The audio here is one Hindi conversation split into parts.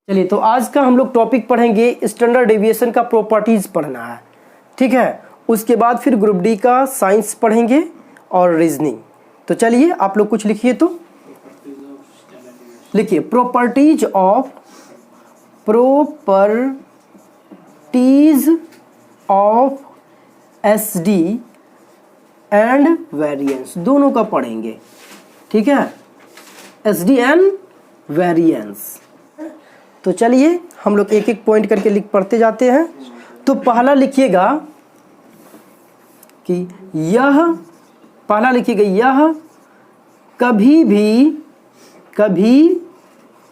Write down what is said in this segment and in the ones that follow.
चलिए, तो आज का हम लोग टॉपिक पढ़ेंगे स्टैंडर्ड डेविएशन का प्रॉपर्टीज पढ़ना है, ठीक है। उसके बाद फिर ग्रुप डी का साइंस पढ़ेंगे और रीजनिंग। तो चलिए आप लोग कुछ लिखिए, तो लिखिए properties of SD and variance, दोनों का पढ़ेंगे, ठीक है। SD and variance. तो चलिए हम लोग एक एक पॉइंट करके पढ़ते जाते हैं। तो पहला लिखिएगा कि यह कभी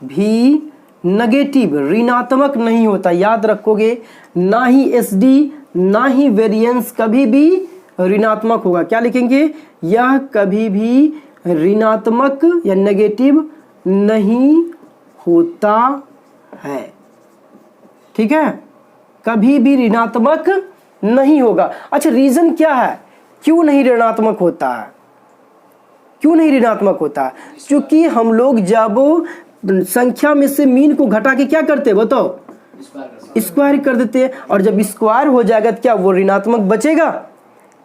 भी नेगेटिव ऋणात्मक नहीं होता। याद रखोगे, ना ही एसडी ना ही वेरिएंस कभी भी ऋणात्मक होगा। क्या लिखेंगे? यह कभी भी ऋणात्मक या नेगेटिव नहीं होता है, ठीक है। कभी भी ऋणात्मक नहीं होगा। अच्छा, रीजन क्या है, क्यों नहीं ऋणात्मक होता है? क्यों नहीं ऋणात्मक होता है? क्योंकि हम लोग जब संख्या में से मीन को घटा के क्या करते हैं, बताओ, स्क्वायर कर देते हैं। और जब स्क्वायर हो जाएगा तो क्या वो ऋणात्मक बचेगा?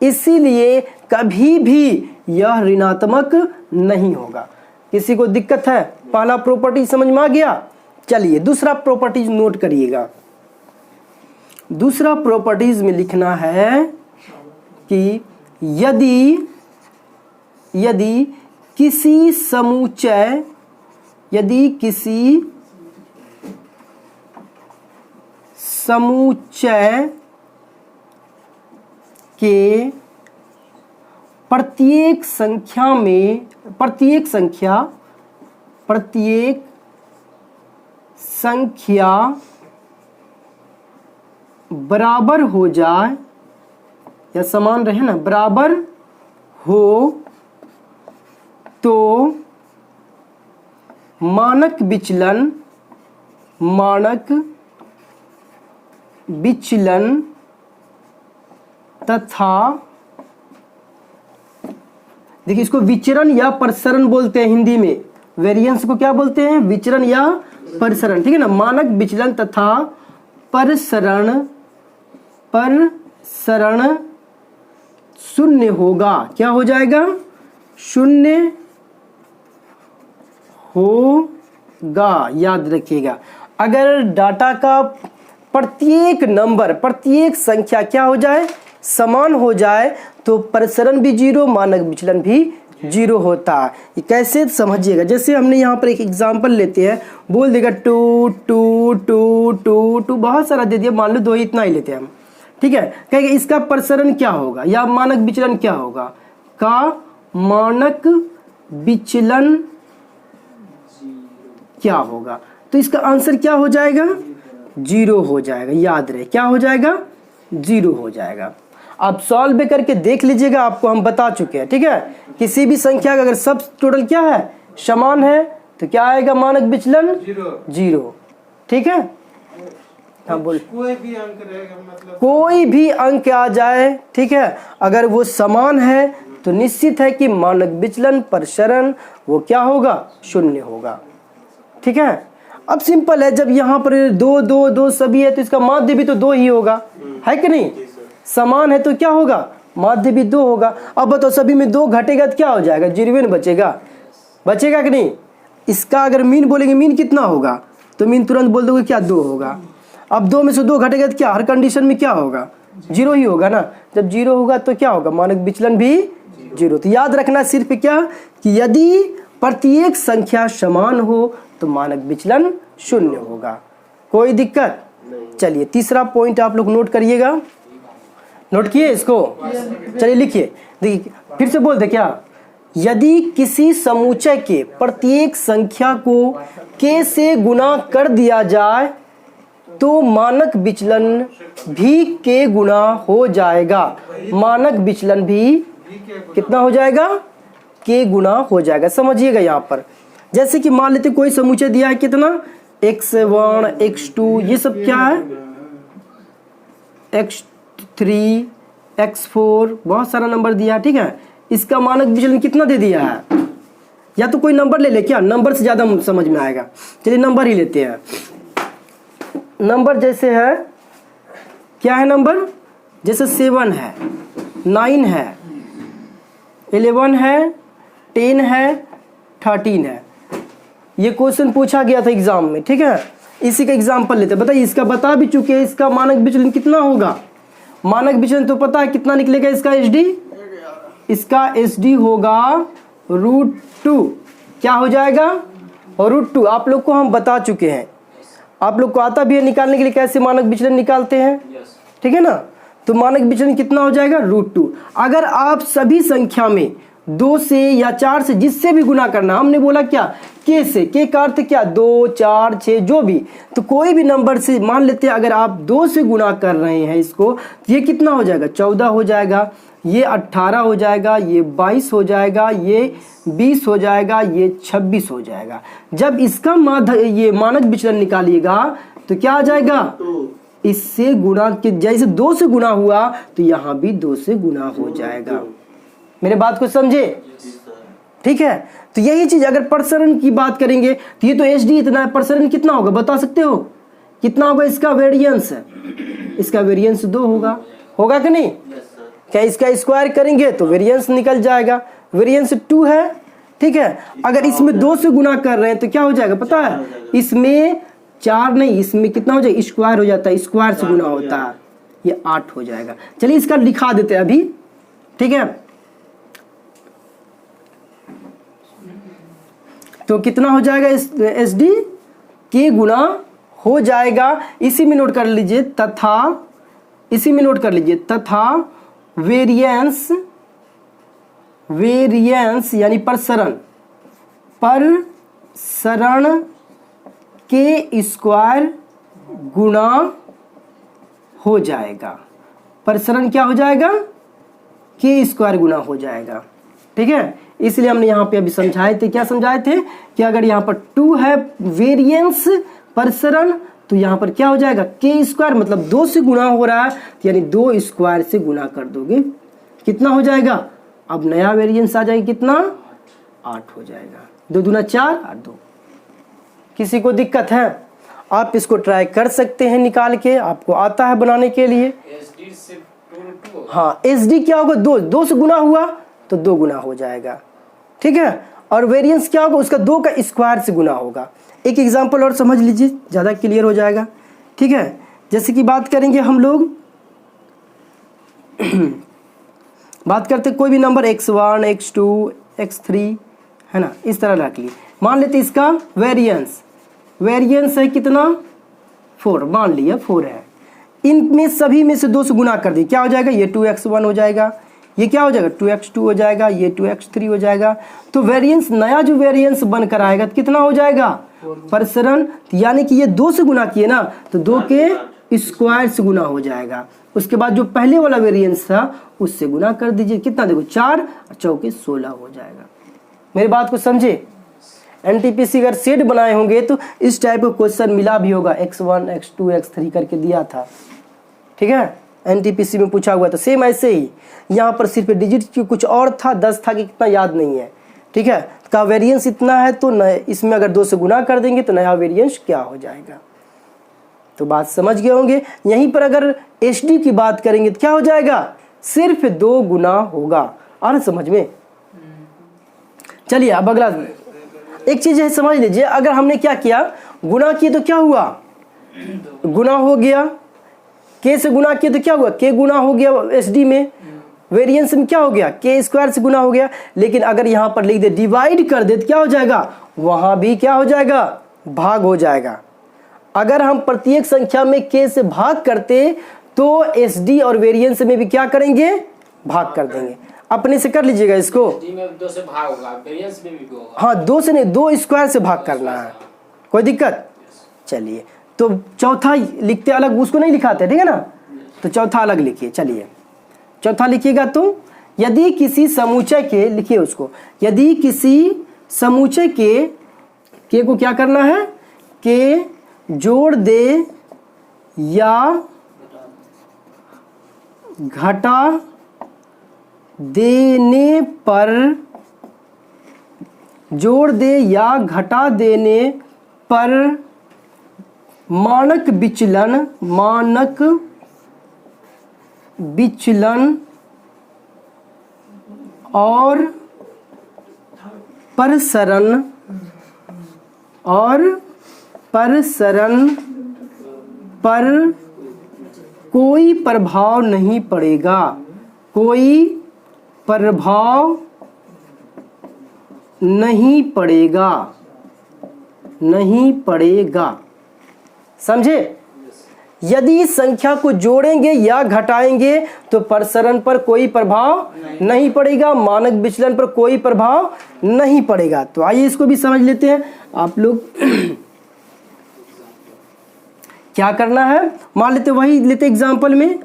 इसीलिए कभी भी यह ऋणात्मक नहीं होगा। किसी को दिक्कत है? पहला प्रॉपर्टी समझ में आ गया। चलिए दूसरा प्रॉपर्टीज नोट करिएगा। दूसरा प्रॉपर्टीज में लिखना है कि यदि किसी समुच्चय के प्रत्येक संख्या बराबर हो जाए या समान रहे ना, बराबर हो तो मानक विचलन तथा, देखिए इसको विचरण या प्रसरण बोलते हैं हिंदी में। वेरिएंस को क्या बोलते हैं? विचरण या प्रसरण, ठीक है ना। मानक विचलन तथा प्रसरण शून्य होगा। क्या हो जाएगा? शून्य होगा। याद रखिएगा, अगर डाटा का प्रत्येक संख्या क्या हो जाए, समान हो जाए, तो प्रसरण भी जीरो, मानक विचलन भी जीरो होता है। ये कैसे समझिएगा, जैसे हमने यहाँ पर एक एग्जांपल लेते हैं, बोल देगा 2 2 2 2 2, बहुत सारा दे दिया, मान लो 2 इतना ही लेते हैं हम, ठीक है। कहेंगे इसका प्रसरण क्या होगा या मानक विचलन क्या होगा? का मानक विचलन क्या होगा? तो इसका आंसर क्या हो जाएगा? जीरो हो जाएगा। याद रहे, क्या हो जाएगा? जीरो हो जाएगा। आप सॉल्व करके देख लीजिएगा, आपको हम बता चुके हैं, ठीक है। किसी भी संख्या का अगर सब टोटल क्या है, समान है, तो क्या आएगा? मानक विचलन जीरो, ठीक है। हाँ बोल। कोई भी अंक रहेगा, मतलब कोई भी अंक आ जाए, ठीक है, अगर वो समान है तो निश्चित है कि मानक विचलन प्रसरण वो क्या होगा? शून्य होगा, ठीक है। अब सिंपल है, जब यहाँ पर 2 2 2 सभी है तो इसका माध्य भी तो 2 ही होगा, है कि नहीं? समान है तो क्या होगा? माध्य भी 2 होगा। अब बताओ, सभी में 2 घटेगा तो क्या हो जाएगा? जीरो न बचेगा कि नहीं? इसका अगर मीन बोलेंगे, मीन कितना होगा, तो मीन तुरंत बोल दोगे क्या? 2 होगा। अब 2 में से 2 घटेगा तो क्या हर कंडीशन में क्या होगा? जीरो ही होगा ना। जब जीरो होगा तो क्या होगा? मानक विचलन भी जीरो। तो याद रखना सिर्फ क्या, कि यदि प्रत्येक संख्या समान हो तो मानक विचलन शून्य होगा। कोई दिक्कत? चलिए तीसरा पॉइंट आप लोग नोट करिएगा। नोट किए इसको? चलिए लिखिए, देखिए फिर से बोल दे क्या, यदि किसी समुच्चय के प्रत्येक संख्या को k से गुना कर दिया जाए तो मानक विचलन भी k गुना हो जाएगा। मानक विचलन भी कितना हो जाएगा? k गुना हो जाएगा। समझिएगा यहाँ पर, जैसे कि मान लेते कोई समुच्चय दिया है कितना, x1 x2, ये सब क्या है, x3 x4, बहुत सारा नंबर दिया है, ठीक है। इसका मानक विचलन कितना दे दिया है? या तो कोई नंबर ले ले, क्या नंबर से ज़्यादा समझ में आएगा। चलिए नंबर ही लेते हैं। नंबर जैसे है, क्या है नंबर, जैसे 7 है, 9 है, 11 है, 10 है, 13 है। ये क्वेश्चन पूछा गया था एग्जाम में, ठीक है। इसी का एग्जाम्पल लेते हैं। बताइए, इसका बता भी चुके हैं, इसका मानक विचलन कितना होगा। मानक विचलन तो पता है कितना निकलेगा इसका एसडी, इसका एसडी होगा √2। क्या हो जाएगा, √2। आप लोग को हम बता चुके हैं, आप लोग को आता भी है निकालने के लिए कैसे मानक विचलन निकालते हैं, ठीक है ना। तो मानक विचलन कितना हो जाएगा, √2। अगर आप सभी संख्या में 2 से या 4 से जिससे भी गुना करना, हमने बोला क्या, के से, के का अर्थ क्या, 2, 4, 6 जो भी, तो कोई भी नंबर से मान लेते हैं अगर आप 2 से गुना कर रहे हैं इसको, तो ये कितना हो जाएगा, 14 हो जाएगा, ये 18 हो जाएगा, ये 22 हो जाएगा, ये 20 हो जाएगा, ये 26 हो जाएगा। जब इसका ये मानक विचलन निकालिएगा तो क्या आ जाएगा, इससे गुणा के, जैसे 2 से गुना हुआ तो यहाँ भी 2 से गुना हो जाएगा। मेरे बात को समझे, ठीक है। तो यही चीज अगर प्रसरण की बात करेंगे तो ये तो एसडी इतना है, प्रसरण कितना होगा बता सकते हो, कितना होगा इसका वेरिएंस, इसका वेरिएंस 2 होगा, होगा कि नहीं। क्या इसका स्क्वायर करेंगे तो वेरिएंस निकल जाएगा, वेरिएंस 2 है, ठीक है। अगर इसमें 2 से गुना कर रहे हैं तो क्या हो जाएगा पता है, इसमें 4 नहीं, इसमें कितना हो जाएगा, स्क्वायर हो जाता है, स्क्वायर से गुना होता है, ये 8 हो जाएगा। चलिए इसका लिखा देते हैं अभी, ठीक है। तो कितना हो जाएगा एस डी, के गुना हो जाएगा, इसी में नोट कर लीजिए, तथा, इसी में नोट कर लीजिए, तथा वेरिएंस, वेरिएंस यानी प्रसरण, प्रसरण के स्क्वायर गुना हो जाएगा, प्रसरण क्या हो जाएगा, के स्क्वायर गुना हो जाएगा, ठीक है। इसलिए हमने यहाँ पे अभी समझाए थे, क्या समझाए थे कि अगर यहाँ पर 2 है वेरिएंस प्रसरण, तो यहाँ पर क्या हो जाएगा, के स्क्वायर, मतलब 2 से गुना हो रहा है, यानी 2 स्क्वायर से गुना कर दोगे, कितना हो जाएगा, अब नया वेरिएंस आ जाएगा, कितना, 8 हो जाएगा। 2 दूना 4 और 2। किसी को दिक्कत है, आप इसको ट्राई कर सकते हैं निकाल के, आपको आता है बनाने के लिए। हाँ, एस डी क्या होगा, 2 से गुना हुआ तो 2 गुना हो जाएगा, ठीक है। और वेरिएंस क्या होगा, उसका 2 का स्क्वायर से गुना होगा। एक एग्जांपल और समझ लीजिए, ज़्यादा क्लियर हो जाएगा, ठीक है। जैसे कि बात करेंगे हम लोग बात करते कोई भी नंबर x1, x2, x3 है ना, इस तरह रख लिए। मान लेते इसका वेरिएंस, वेरिएंस है कितना, 4, मान लिया 4 है। इनमें सभी में से 2 से गुना कर दिए, क्या हो जाएगा, ये 2x1 हो जाएगा, ये क्या हो जाएगा, 2x2 हो जाएगा, ये 2x3 हो जाएगा। तो वेरिएंस, नया जो वेरिएंस बनकर आएगा तो कितना हो जाएगा, प्रसरण, यानी कि ये 2 से गुना किए ना, तो 2 के स्क्वायर से गुना हो जाएगा। उसके बाद जो पहले वाला वेरिएंस था उससे गुना कर दीजिए, कितना देखो, 4 और 4 16 हो जाएगा। मेरी बात को समझे। एनटीपीसी अगर सेट बनाए होंगे तो इस टाइप का क्वेश्चन मिला भी होगा, x1, x2, x3 करके दिया था, ठीक है। एनटीपीसी में पूछा हुआ था सेम ऐसे ही, यहाँ पर सिर्फ डिजिट की कुछ और था, 10 था कि कितना याद नहीं है, ठीक है। का वेरिएंस इतना है तो इसमें अगर 2 से गुना कर देंगे तो नया वेरिएंस क्या हो जाएगा। तो बात समझ गए होंगे। यहीं पर अगर एचडी की बात करेंगे तो क्या हो जाएगा, सिर्फ 2 गुना होगा। आ रहा समझ में। चलिए अब अगला एक चीज है, समझ लीजिए, अगर हमने क्या किया, गुना किए तो क्या हुआ, गुना हो गया, के से गुना किए तो क्या हुआ, के गुना हो गया एसडी में, वेरिएंस में क्या हो गया, के स्क्वायर से गुना हो गया। लेकिन अगर यहाँ पर लिख दे डिवाइड कर दे तो क्या हो जाएगा, वहां भी क्या हो जाएगा, भाग हो जाएगा। अगर हम प्रत्येक संख्या में के से भाग करते तो एसडी और वेरिएंस में भी क्या करेंगे, भाग कर देंगे। अपने से कर लीजिएगा इसको, 2 से भाग होगा, वेरिएंस में भी होगा। हाँ, 2 से नहीं, 2 स्क्वायर से भाग करना है, कोई दिक्कत। चलिए तो चौथा लिखते अलग, उसको नहीं लिखाते, ठीक है ना, तो चौथा अलग लिखिए। चलिए चौथा लिखिएगा, तो यदि किसी समुच्चय के, लिखिए उसको, यदि किसी समुच्चय के को क्या करना है, के जोड़ दे या घटा देने पर, जोड़ दे या घटा देने पर मानक विचलन और प्रसरण पर कोई प्रभाव नहीं पड़ेगा, कोई प्रभाव नहीं पड़ेगा। समझे? यदि संख्या को जोड़ेंगे या घटाएंगे तो प्रसरण पर कोई प्रभाव नहीं पड़ेगा, मानक विचलन पर कोई प्रभाव नहीं पड़ेगा। तो आइए इसको भी समझ लेते हैं आप लोग। क्या करना है, मान लेते वही लेते एग्जांपल में,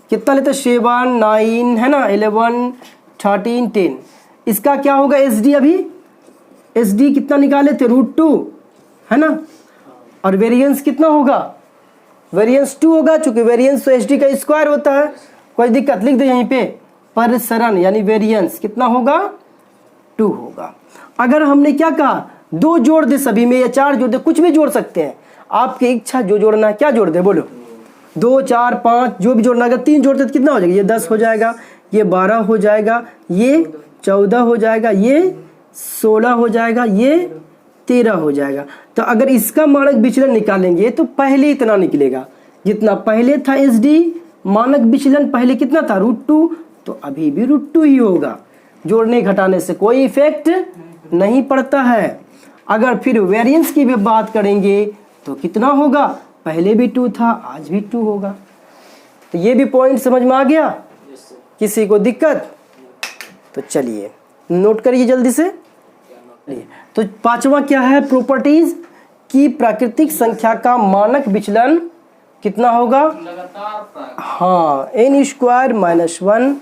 कितना लेते 7 9 है ना, 11 13 10। इसका क्या होगा SD, अभी SD कितना निकाले थे √2 है ना, और वेरिएंस कितना होगा, वेरिएंस 2 होगा। चूंकि वेरिएंस तो SD का स्क्वायर होता है, कोई दिक्कत, लिख दे यहीं पे प्रसरण यानी वेरिएंस कितना होगा 2 होगा। अगर हमने क्या कहा 2 जोड़ दे सभी में या 4 जोड़ दे, कुछ भी जोड़ सकते हैं, आपकी इच्छा, जो जोड़ना है। क्या जोड़ दे बोलो, 2 4 5 जो भी जोड़ना। अगर 3 जोड़ते तो कितना हो जाएगा, ये 10 हो जाएगा, ये 12 हो जाएगा, ये 14 हो जाएगा, ये 16 हो जाएगा, ये 13 हो जाएगा। तो अगर इसका मानक विचलन निकालेंगे तो पहले इतना निकलेगा जितना पहले था SD। मानक विचलन पहले कितना था √2, तो अभी भी √2 ही होगा। जोड़ने घटाने से कोई इफेक्ट नहीं पड़ता है। अगर फिर वेरिएंस की भी बात करेंगे तो कितना होगा, पहले भी 2 था, आज भी 2 होगा। तो ये भी पॉइंट समझ में आ गया, किसी को दिक्कत? तो चलिए नोट करिए जल्दी से। तो पांचवा क्या है, प्रॉपर्टीज की प्राकृतिक संख्या का मानक विचलन कितना होगा, हाँ n² - 1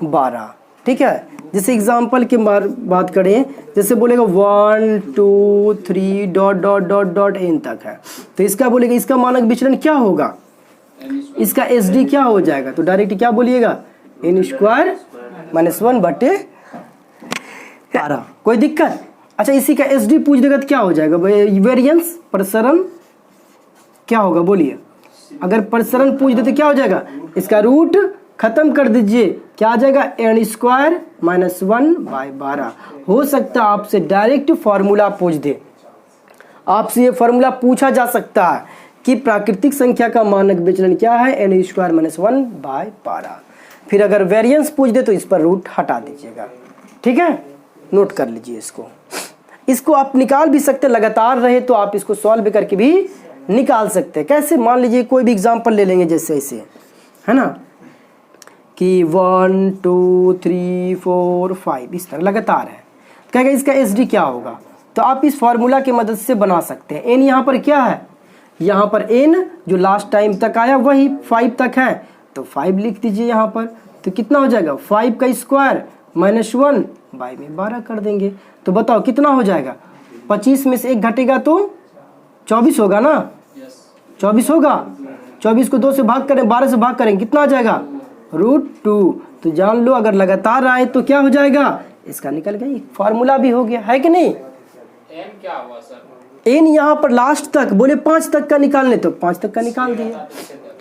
12। ठीक है, जैसे एग्जांपल की बात करें, जैसे बोलेगा 1 2 3 ... n तक है, तो इसका बोलेगा इसका मानक विचलन क्या होगा, इसका SD क्या हो जाएगा। तो डायरेक्ट क्या बोलिएगा, n² - 1/12। कोई दिक्कत? अच्छा, इसी का SD पूछ देगा तो क्या हो जाएगा, वेरिएंस प्रसरण क्या होगा बोलिए। अगर प्रसरण पूछ देते क्या हो जाएगा, इसका रूट खत्म कर दीजिए, क्या आ जाएगा n² - 1/12। हो सकता है आपसे डायरेक्ट फॉर्मूला पूछ दे, आपसे ये फॉर्मूला पूछा जा सकता है कि प्राकृतिक संख्या का मानक विचलन क्या है, n² - 1/12। फिर अगर वेरिएंस पूछ दे तो इस पर रूट हटा दीजिएगा। ठीक है, नोट कर लीजिए इसको आप निकाल भी सकते, लगातार रहे तो आप इसको सॉल्व करके भी निकाल सकते हैं। कैसे, मान लीजिए कोई भी एग्जांपल ले लेंगे, जैसे ऐसे है ना कि 1 2 3 4 5 इस तरह लगातार है, कहेगा इसका SD क्या होगा। तो आप इस फॉर्मूला की मदद से बना सकते हैं। n यहाँ पर क्या है, यहाँ पर n जो लास्ट टाइम तक आया वही 5 तक है, तो 5 लिख दीजिए यहाँ पर। तो कितना हो जाएगा, 5 का स्क्वायर -1 बाई में 12 कर देंगे। तो बताओ कितना हो जाएगा, 25 में से 1 घटेगा तो 24 होगा ना, 24 होगा। 24 को 2 से भाग करें, 12 से भाग करेंगे, कितना आ जाएगा √2। तो जान लो अगर लगातार आए तो क्या हो जाएगा, इसका निकल गया, फार्मूला भी हो गया है कि नहीं। n क्या हुआ सर, n यहाँ पर लास्ट तक बोले 5 तक का निकालने, तो 5 तक का निकाल दिए,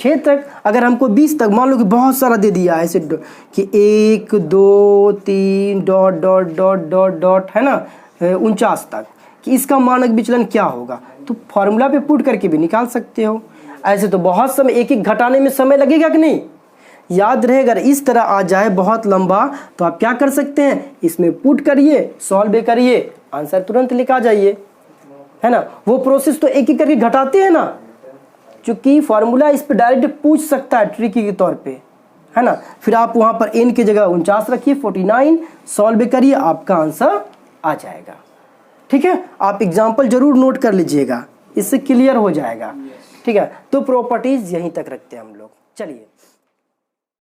6 तक। अगर हमको 20 तक, मान लो कि बहुत सारा दे दिया ऐसे कि 1 2 3 ... है ना 49 तक, कि इसका मानक विचलन क्या होगा, तो फॉर्मूला पे पुट करके भी निकाल सकते हो। ऐसे तो बहुत समय, एक एक घटाने में समय लगेगा कि नहीं, याद रहे। अगर इस तरह आ जाए बहुत लंबा तो आप क्या कर सकते हैं, इसमें पुट करिए, सॉल्व करिए, आंसर तुरंत लिखा जाइए, है ना। वो प्रोसेस तो एक एक करके घटाते हैं ना, चूंकि फार्मूला इस पर डायरेक्ट पूछ सकता है ट्रिकी के तौर पे, है ना। फिर आप वहां पर n की जगह 49 रखिए, 49 सॉल्व करिए, आपका आंसर आ जाएगा। ठीक है, आप एग्जाम्पल जरूर नोट कर लीजिएगा, इससे क्लियर हो जाएगा। ठीक है, तो प्रॉपर्टीज यहीं तक रखते हैं हम लोग। चलिए।